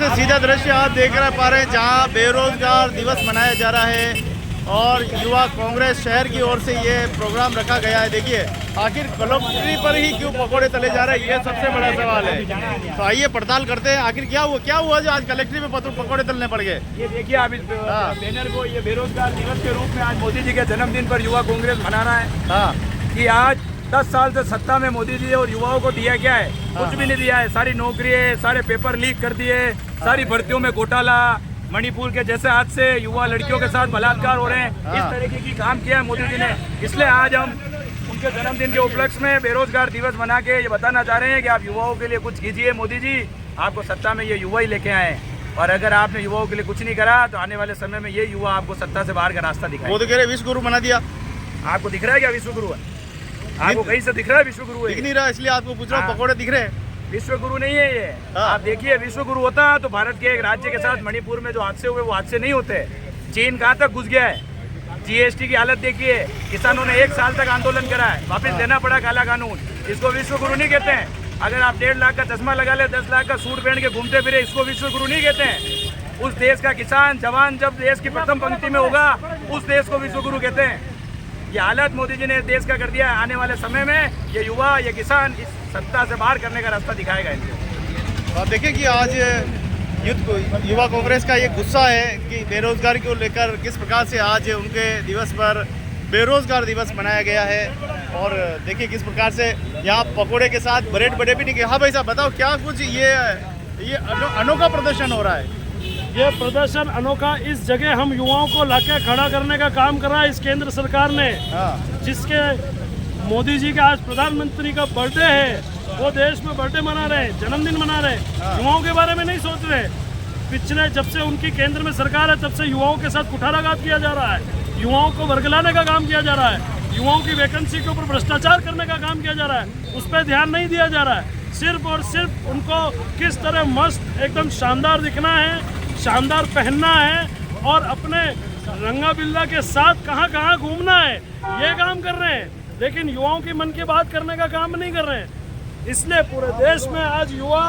से सीधा दृश्य आप देख पा रहे हैं जहां बेरोजगार दिवस मनाया जा रहा है और युवा कांग्रेस शहर की ओर से ये प्रोग्राम रखा गया है। देखिए आखिर कलेक्ट्री पर ही क्यों पकौड़े तले जा रहे हैं, ये सबसे बड़ा सवाल है। तो आइए पड़ताल करते हैं आखिर क्या हुआ जो आज कलेक्ट्री में पकौड़े तलने पड़ गए। ये देखिए आप इस बैनर को, ये बेरोजगार दिवस के रूप में आज मोदी जी के जन्मदिन पर युवा कांग्रेस मना रहा है कि आज 10 साल से सत्ता में मोदी जी और युवाओं को दिया क्या है, कुछ भी नहीं दिया है। सारी नौकरियां, सारे पेपर लीक कर दिए, सारी भर्तियों में घोटाला, मणिपुर के जैसे आज से युवा लड़कियों के साथ बलात्कार हो रहे हैं, इस तरीके की काम किया है मोदी जी ने। इसलिए आज हम उनके जन्मदिन के उपलक्ष्य में बेरोजगार दिवस मना के ये बताना चाह रहे हैं कि आप युवाओं के लिए कुछ कीजिए। मोदी जी आपको सत्ता में ये युवा ही लेके आए हैं और अगर आपने युवाओं के लिए कुछ नहीं करा तो आने वाले समय में ये युवा आपको सत्ता से बाहर का रास्ता दिखाए। वो तो कह रहे विश्व गुरु बना दिया, आपको दिख रहा है क्या विश्व गुरु है? आपको कहीं से दिख रहा है विश्व गुरु है? दिख नहीं रहा, इसलिए आपको पूछ रहा हूँ। पकौड़े दिख रहे हैं, विश्व गुरु नहीं है ये। आप देखिए विश्व गुरु होता तो भारत के एक राज्य के साथ मणिपुर में जो हादसे हुए वो हादसे नहीं होते। चीन कहाँ तक घुस गया है, जीएसटी की हालत देखिए, किसानों ने 1 साल तक आंदोलन करा है, वापस देना पड़ा काला कानून। इसको विश्व गुरु नहीं कहते हैं। अगर आप 1.5 लाख का चश्मा लगा ले, 10 लाख का सूट पहन के घूमते फिरे, इसको विश्व गुरु नहीं कहते हैं। उस देश का किसान जवान जब देश की प्रथम पंक्ति में होगा उस देश को विश्व गुरु कहते हैं। ये हालत मोदी जी ने देश का कर दिया है। आने वाले समय में ये युवा, ये किसान इस सत्ता से बाहर करने का रास्ता दिखाएगा इनको। आप देखिए कि आज युवा कांग्रेस का ये गुस्सा है कि बेरोजगारी को लेकर किस प्रकार से आज उनके दिवस पर बेरोजगार दिवस मनाया गया है। और देखिए किस प्रकार से यहाँ पकोड़े के साथ ब्रेड बड़े भी नहीं गए। हाँ भाई साहब बताओ क्या कुछ ये अनोखा प्रदर्शन हो रहा है? ये प्रदर्शन अनोखा इस जगह हम युवाओं को लाके खड़ा करने का काम कर रहा है इस केंद्र सरकार ने, जिसके मोदी जी का आज प्रधानमंत्री का बर्थडे है, वो देश में बर्थडे मना रहे हैं, जन्मदिन मना रहे हैं, युवाओं के बारे में नहीं सोच रहे। पिछले जब से उनकी केंद्र में सरकार है तब से युवाओं के साथ कुठाराघात किया जा रहा है, युवाओं को वर्गलाने का काम किया जा रहा है, युवाओं की वैकेंसी के ऊपर भ्रष्टाचार करने का काम किया जा रहा है, उस पर ध्यान नहीं दिया जा रहा है। सिर्फ और सिर्फ उनको किस तरह मस्त एकदम शानदार दिखना है, शानदार पहनना है और अपने रंगा बिल्ला के साथ कहाँ कहाँ घूमना है, ये काम कर रहे हैं। लेकिन युवाओं की मन की बात करने का काम नहीं कर रहे हैं। इसलिए पूरे देश में आज युवा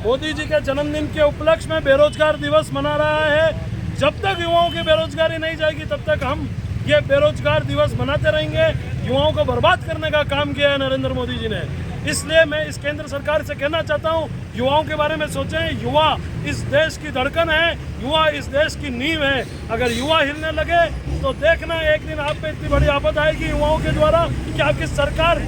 मोदी जी के जन्मदिन के उपलक्ष्य में बेरोजगार दिवस मना रहा है। जब तक युवाओं की बेरोजगारी नहीं जाएगी तब तक हम ये बेरोजगार दिवस मनाते रहेंगे। युवाओं को बर्बाद करने का काम किया है नरेंद्र मोदी जी ने। इसलिए मैं इस केंद्र सरकार से कहना चाहता हूँ, युवाओं के बारे में सोचें। युवा इस देश की धड़कन है, युवा इस देश की नींव है। अगर युवा हिलने लगे तो देखना एक दिन आप पे इतनी बड़ी आफत आएगी युवाओं के द्वारा कि आपकी सरकार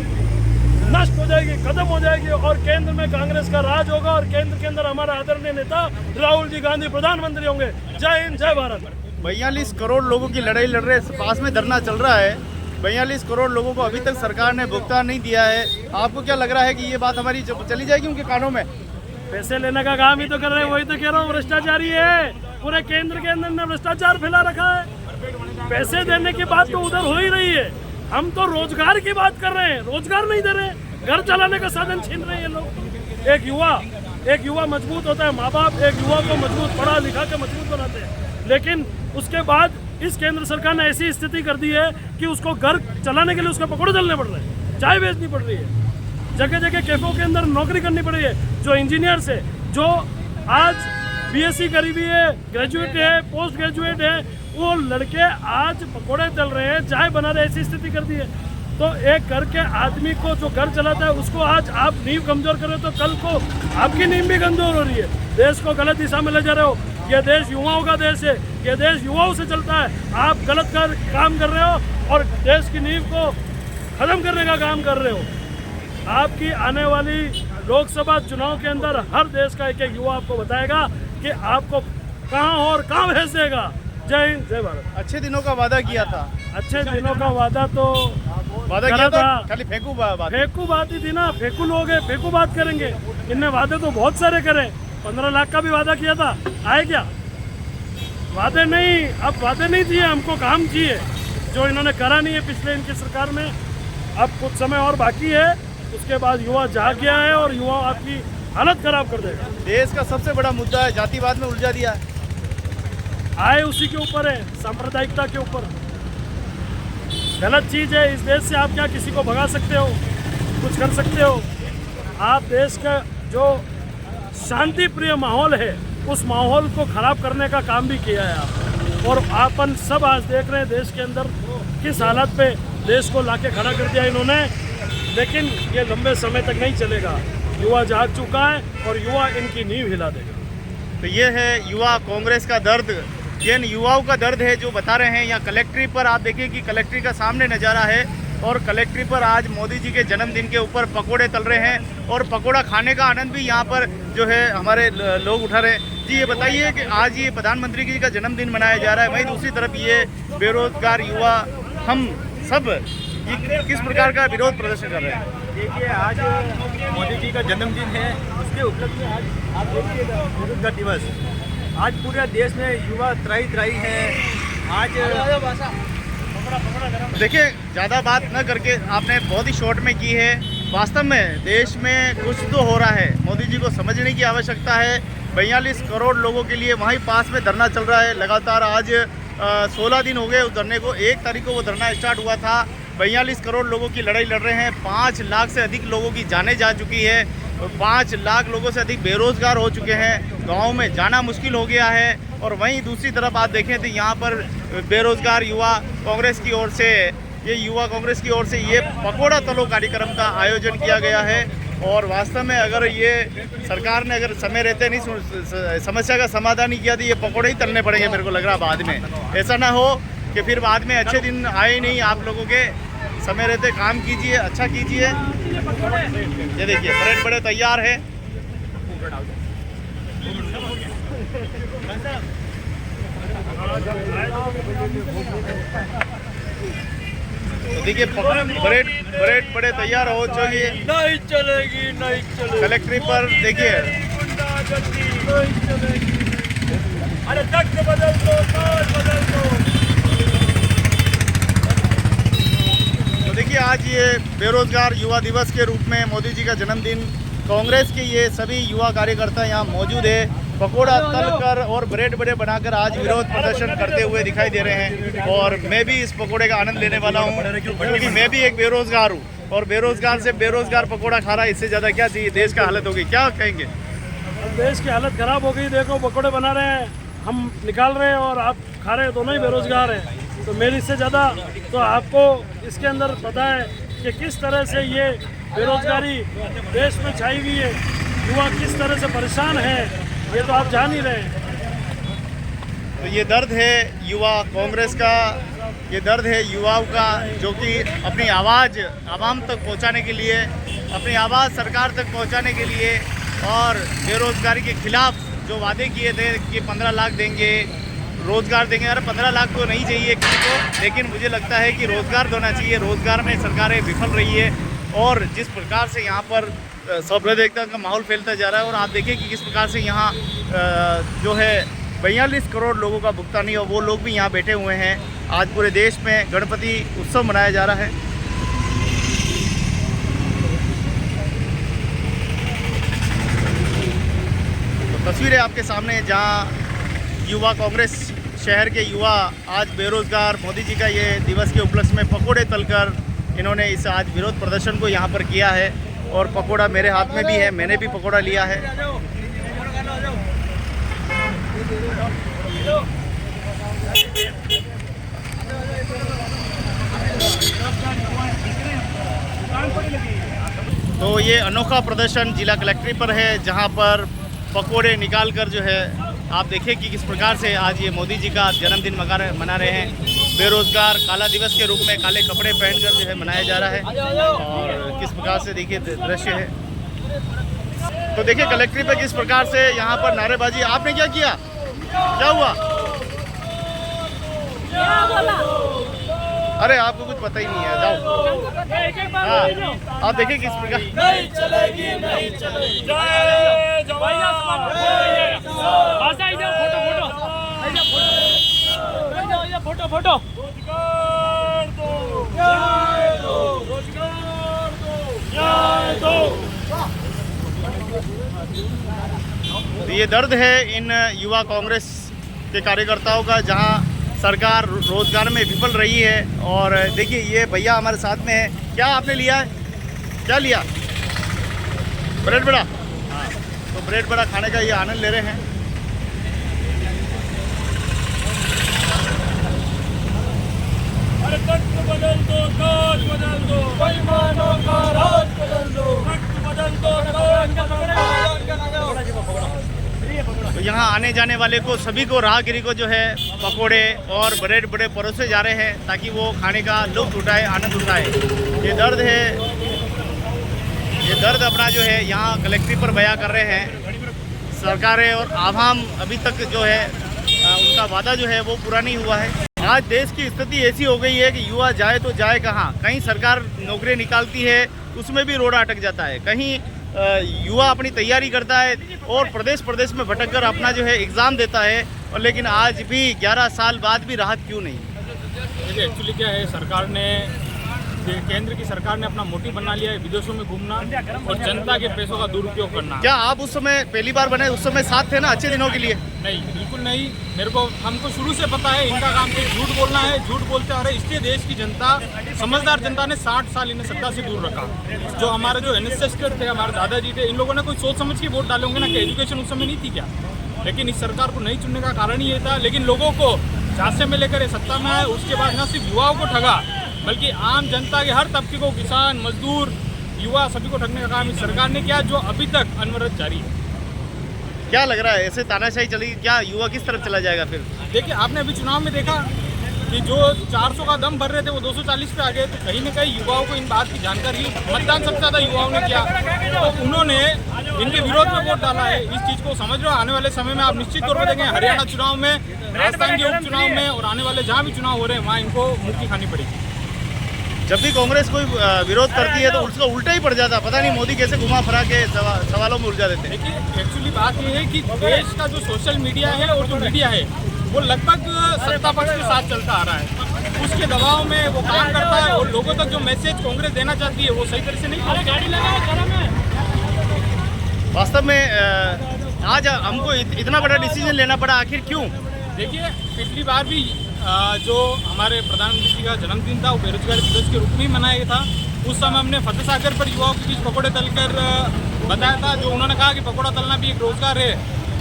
नष्ट हो जाएगी, खत्म हो जाएगी और केंद्र में कांग्रेस का राज होगा और केंद्र के अंदर हमारा आदरणीय नेता राहुल जी गांधी प्रधानमंत्री होंगे। जय हिंद, जय भारत। 42 करोड़ लोगों की लड़ाई लड़ रहे, पास में धरना चल रहा है। 42 करोड़ लोगों को अभी तक सरकार ने भुगतान नहीं दिया है। आपको क्या लग रहा है कि ये बात हमारी चली जाएगी उनके कानों में? पैसे लेने का काम ही तो कर रहे हैं, वही तो कह रहा हूँ, भ्रष्टाचारी है। पूरे केंद्र के अंदर ने भ्रष्टाचार फैला रखा है। पैसे देने की बात तो उधर हो ही रही है, हम तो रोजगार की बात कर रहे हैं। रोजगार नहीं दे रहे, घर चलाने का साधन छीन रहे हैं ये लोग। एक युवा मजबूत होता है, माँ बाप एक युवा को मजबूत पढ़ा लिखा के मजबूत बनाते हैं, लेकिन उसके बाद इस केंद्र सरकार ने ऐसी स्थिति कर दी है कि उसको घर चलाने के लिए उसके पकौड़े तलने पड़ रहे हैं, चाय बेचनी पड़ रही है, जगह जगह कैफों के अंदर नौकरी करनी पड़ रही है। जो इंजीनियर्स है, जो आज बीएससी करी हुई है, ग्रेजुएट है, पोस्ट ग्रेजुएट है, वो लड़के आज पकौड़े तल रहे हैं, चाय बना रहे, ऐसी स्थिति कर दी है। तो एक घर के आदमी को जो घर चलाता है उसको आज आप नींव कमजोर कर रहे हो तो कल को आपकी नींव भी कमजोर हो रही है। देश को गलत दिशा में ले जा रहे हो। ये देश युवाओं का देश है, ये देश युवाओं से चलता है। आप गलत काम कर रहे हो और देश की नींव को खत्म करने का काम कर रहे हो। आपकी आने वाली लोकसभा चुनाव के अंदर हर देश का एक एक युवा आपको बताएगा कि आपको कहाँ और कहाँ भेज देगा। जय हिंद, जय भारत। अच्छे दिनों का वादा किया था। अच्छे दिनों का वादा तो किया था, खाली फेंकू बात ही थी ना। फेंकू लोग है, फेंकू बात करेंगे। इनने वादे तो बहुत सारे करे, 15 लाख का भी वादा किया था, आए क्या? वादे नहीं, अब वादे नहीं चाहिए, हमको काम चाहिए जो इन्होंने करा नहीं है पिछले इनकी सरकार में। अब कुछ समय और बाकी है, उसके बाद युवा जाग गया है और युवा आपकी हालत खराब कर देगा। देश का सबसे बड़ा मुद्दा है जातिवाद में उलझा दिया है। आए उसी के ऊपर है, सांप्रदायिकता के ऊपर। गलत चीज़ है। इस देश से आप क्या किसी को भगा सकते हो, कुछ कर सकते हो? आप देश का जो शांति प्रिय माहौल है उस माहौल को ख़राब करने का काम भी किया है आपने। और अपन सब आज देख रहे हैं देश के अंदर किस हालत पे देश को लाके खड़ा कर दिया इन्होंने। लेकिन ये लंबे समय तक नहीं चलेगा। युवा जाग चुका है और युवा इनकी नींव हिला देगा। तो ये है युवा कांग्रेस का दर्द, ये युवाओं का दर्द है जो बता रहे हैं। यहाँ कलेक्ट्री पर आप देखिए कि कलेक्ट्री का सामने नज़ारा है और कलेक्ट्री पर आज मोदी जी के जन्मदिन के ऊपर पकोड़े तल रहे हैं और पकोड़ा खाने का आनंद भी यहाँ पर जो है हमारे लोग उठा रहे हैं। जी ये बताइए कि आज ये प्रधानमंत्री जी का जन्मदिन मनाया जा रहा है, वहीं दूसरी तरफ ये बेरोजगार युवा हम सब ये किस प्रकार का विरोध प्रदर्शन कर रहे हैं। देखिए आज मोदी जी का जन्मदिन है, उसके उपलक्ष्य में आज आप देखिएगा बेरोजगार दिवस। आज पूरे देश में युवा त्राही है। आज देखिए ज़्यादा बात न करके आपने बहुत ही शॉर्ट में की है। वास्तव में देश में कुछ तो हो रहा है, मोदी जी को समझने की आवश्यकता है। 42 करोड़ लोगों के लिए वहीं पास में धरना चल रहा है लगातार। आज 16 दिन हो गए उस धरने को। 1 तारीख को वो धरना स्टार्ट हुआ था। 42 करोड़ लोगों की लड़ाई लड़ रहे हैं। 5 लाख से अधिक लोगों की जानें जा चुकी है। 5 लाख लोगों से अधिक बेरोजगार हो चुके हैं। गाँव में जाना मुश्किल हो गया है। और वहीं दूसरी तरफ आप देखें तो यहाँ पर बेरोजगार युवा कांग्रेस की ओर से युवा कांग्रेस की ओर से ये पकोड़ा तलो कार्यक्रम का आयोजन किया गया है। और वास्तव में अगर ये सरकार ने अगर समय रहते नहीं समस्या का समाधान नहीं किया तो ये पकोड़े ही तलने पड़ेंगे मेरे को लग रहा बाद में। ऐसा ना हो कि फिर बाद में अच्छे दिन आए नहीं। आप लोगों के समय रहते काम कीजिए, अच्छा कीजिए। ये देखिए ब्रेड बड़े तैयार है। तो देखिए ब्रेड बड़े तैयार हो चुकी। नहीं चलेगी, नहीं चलेगी। कलेक्ट्री पर देखिए अरे तख्त बदल दो, ताज बदल दो। तो देखिए आज ये बेरोजगार युवा दिवस के रूप में मोदी जी का जन्मदिन, कांग्रेस के ये सभी युवा कार्यकर्ता यहाँ मौजूद है। पकोड़ा तलकर और ब्रेड बड़े बनाकर आज विरोध प्रदर्शन करते हुए दिखाई दे रहे हैं। और मैं भी इस पकोड़े का आनंद लेने वाला हूँ क्योंकि मैं भी एक बेरोजगार हूँ और बेरोजगार से बेरोजगार पकोड़ा खा रहा है। इससे ज़्यादा क्या चाहिए। देश का हालत होगी, क्या कहेंगे। देश की हालत खराब हो गई। देखो पकोड़े बना रहे हैं, हम निकाल रहे हैं और आप खा रहे हैं, दोनों ही बेरोजगार हैं। तो मेरी इससे ज़्यादा तो आपको इसके अंदर पता है कि किस तरह से ये बेरोजगारी देश में छाई हुई है। युवा किस तरह से परेशान है ये तो आप जान ही रहे हैं। तो ये दर्द है युवा कांग्रेस का, ये दर्द है युवाओं का जो कि अपनी आवाज़ आवाम तक पहुंचाने के लिए, अपनी आवाज़ सरकार तक पहुंचाने के लिए और बेरोजगारी के खिलाफ जो वादे किए थे कि 15 लाख देंगे, रोज़गार देंगे। अरे 15 लाख तो नहीं चाहिए किसी को, लेकिन मुझे लगता है कि रोज़गार होना चाहिए। रोज़गार में सरकारें विफल रही है और जिस प्रकार से यहाँ पर सांप्रदायिकता का माहौल फैलता जा रहा है। और आप देखिए कि किस प्रकार से यहाँ जो है 42 करोड़ लोगों का भुगतान है और वो लोग भी यहाँ बैठे हुए हैं। आज पूरे देश में गणपति उत्सव मनाया जा रहा है। तो तस्वीरें आपके सामने जहाँ युवा कांग्रेस शहर के युवा आज बेरोजगार मोदी जी का ये दिवस के उपलक्ष्य में पकोड़े तलकर इन्होंने इस आज विरोध प्रदर्शन को यहाँ पर किया है। और पकोड़ा मेरे हाथ में भी है, मैंने भी पकोड़ा लिया है। तो ये अनोखा प्रदर्शन जिला कलेक्ट्री पर है जहाँ पर पकोड़े निकाल कर जो है आप देखिए कि किस प्रकार से आज ये मोदी जी का जन्मदिन मना रहे हैं। बेरोजगार काला दिवस के रूप में काले कपड़े पहनकर जो है मनाया जा रहा है। और किस प्रकार से देखिए दृश्य है। तो देखिए कलेक्ट्री पे किस प्रकार से यहाँ पर नारेबाजी। आपने क्या किया, क्या हुआ। अरे आपको कुछ पता ही नहीं है, जाओ। हाँ आप देखिए किस प्रकार। नहीं चलेगी, नहीं चलेगी। फोटो फोटो रोजगार दो, न्याय दो, रोजगार दो, न्याय दो। तो ये दर्द है इन युवा कांग्रेस के कार्यकर्ताओं का जहां सरकार रोजगार में विफल रही है। और देखिए ये भैया हमारे साथ में है। क्या आपने लिया है, क्या लिया। ब्रेड बड़ा। हाँ तो ब्रेड बड़ा खाने का ये आनंद ले रहे हैं। अरे तख्त बदल दो, ताज बदल दो, बेईमानों का राज बदल दो, तख्त बदल दो, ताज बदल दो। तो यहाँ आने जाने वाले को सभी को राहगीरी को जो है पकोड़े और ब्रेड बड़े परोसे जा रहे हैं ताकि वो खाने का लुत्फ उठाए, आनंद उठाए। ये दर्द है, ये दर्द अपना जो है यहाँ कलेक्ट्री पर बयां कर रहे हैं। सरकारें और आवाम अभी तक जो है उनका वादा जो है वो पूरा नहीं हुआ है। आज देश की स्थिति ऐसी हो गई है कि युवा जाए तो जाए कहाँ। कहीं सरकार नौकरी निकालती है उसमें भी रोड़ा अटक जाता है, कहीं युवा अपनी तैयारी करता है और प्रदेश प्रदेश में भटक कर अपना जो है एग्ज़ाम देता है, और लेकिन आज भी 11 साल बाद भी राहत क्यों नहीं। देखिए एक्चुअली क्या है, सरकार ने, केंद्र की सरकार ने अपना मोटिव बना लिया है विदेशों में घूमना और जनता के पैसों का दुरुपयोग करना। क्या आप उस समय पहली बार बने, उस समय साथ थे ना अच्छे दिनों के लिए? नहीं, बिल्कुल नहीं। हमको शुरू से पता है इनका काम झूठ बोलना है, झूठ बोलते आ रहे। इसलिए देश की जनता, समझदार जनता ने 60 साल इन्हें सत्ता से दूर रखा। जो हमारे जो एनेसेस्टर थे, हमारे दादाजी थे, इन लोगों ने कोई सोच समझ के वोट डाले होंगे ना, कि एजुकेशन उस समय नहीं थी क्या। लेकिन इस सरकार को नहीं चुनने का कारण ये था। लेकिन लोगों को झांसे में लेकर सत्ता में आए, उसके बाद न सिर्फ युवाओं को ठगा बल्कि आम जनता के हर तबके को, किसान, मजदूर, युवा, सभी को ठगने का काम इस सरकार ने किया, जो अभी तक अनवरत जारी है। क्या लग रहा है ऐसे तानाशाही चलेगी, क्या युवा किस तरफ चला जाएगा फिर? देखिए आपने अभी चुनाव में देखा कि जो 400 का दम भर रहे थे वो 240 पे आ गए। तो कहीं न कहीं युवाओं को इन बात की जानकारी, मतदान सबसे ज़्यादा युवाओं ने किया, तो उन्होंने इनके विरोध में वोट डाला है। इस चीज़ को समझ लो, आने वाले समय में आप निश्चित तौर पर देखें, हरियाणा चुनाव में, राजस्थान के उपचुनाव में और आने वाले जहाँ भी चुनाव हो रहे हैं वहाँ इनको मुक्ति खानी पड़ेगी। जब भी कांग्रेस कोई विरोध करती है तो उसका उल्टा ही पड़ जाता है। पता नहीं मोदी कैसे घुमा फिरा के सवालों में उलझा देते हैं। देखिए एक्चुअली बात ये है कि देश का जो सोशल मीडिया है और जो मीडिया है वो लगभग सत्ता पक्ष के साथ चलता आ रहा है। उसके दबाव में वो काम करता है और लोगों तक जो मैसेज कांग्रेस देना चाहती है वो सही तरह से नहीं पहुंचता। वास्तव में आज हमको इतना बड़ा डिसीजन लेना पड़ा, आखिर क्यों? देखिए पिछली बार भी जो हमारे प्रधानमंत्री का जन्मदिन था वो बेरोजगारी दिवस के रूप में मनाया गया था। उस समय हमने फतेह सागर पर युवाओं के बीच पकौड़े तलकर बताया था, जो उन्होंने कहा कि पकौड़ा तलना भी एक रोजगार है।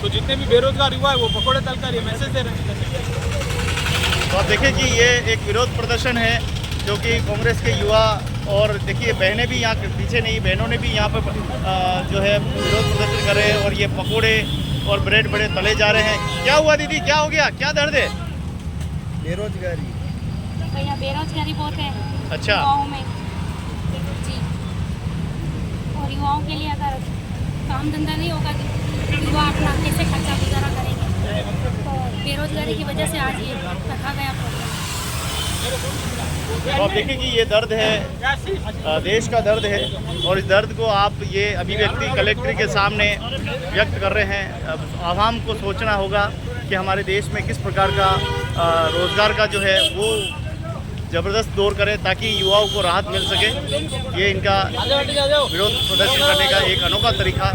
तो जितने भी बेरोजगार युवा है वो पकौड़े तलकर ये मैसेज दे रहे हैं। तो आप देखिए कि ये एक विरोध प्रदर्शन है जो कि कांग्रेस के युवा, और देखिए बहनें भी यहाँ पीछे नहीं, बहनों ने भी यहाँ पर जो है विरोध प्रदर्शन कर रहे हैं और ये पकौड़े और ब्रेड बड़े तले जा रहे हैं। क्या हुआ दीदी, क्या हो गया, क्या दर्द है? बेरोजगारी। भैया बेरोजगारी बहुत है अच्छा। युवाओं में जी, और युवाओं के लिए अगर काम धंधा नहीं होगा तो युवा अपना कैसे खर्चा गुजारा करेंगे। तो बेरोजगारी की वजह से आज ये रखा गया प्रोग्राम। तो आप देखिए कि ये दर्द है, देश का दर्द है, और इस दर्द को आप ये अभिव्यक्ति कलेक्ट्री के सामने व्यक्त कर रहे हैं। अब आवाम को सोचना होगा कि हमारे देश में किस प्रकार का रोज़गार का जो है वो ज़बरदस्त दौर करें ताकि युवाओं को राहत मिल सके। ये इनका विरोध प्रदर्शन करने का एक अनोखा तरीका।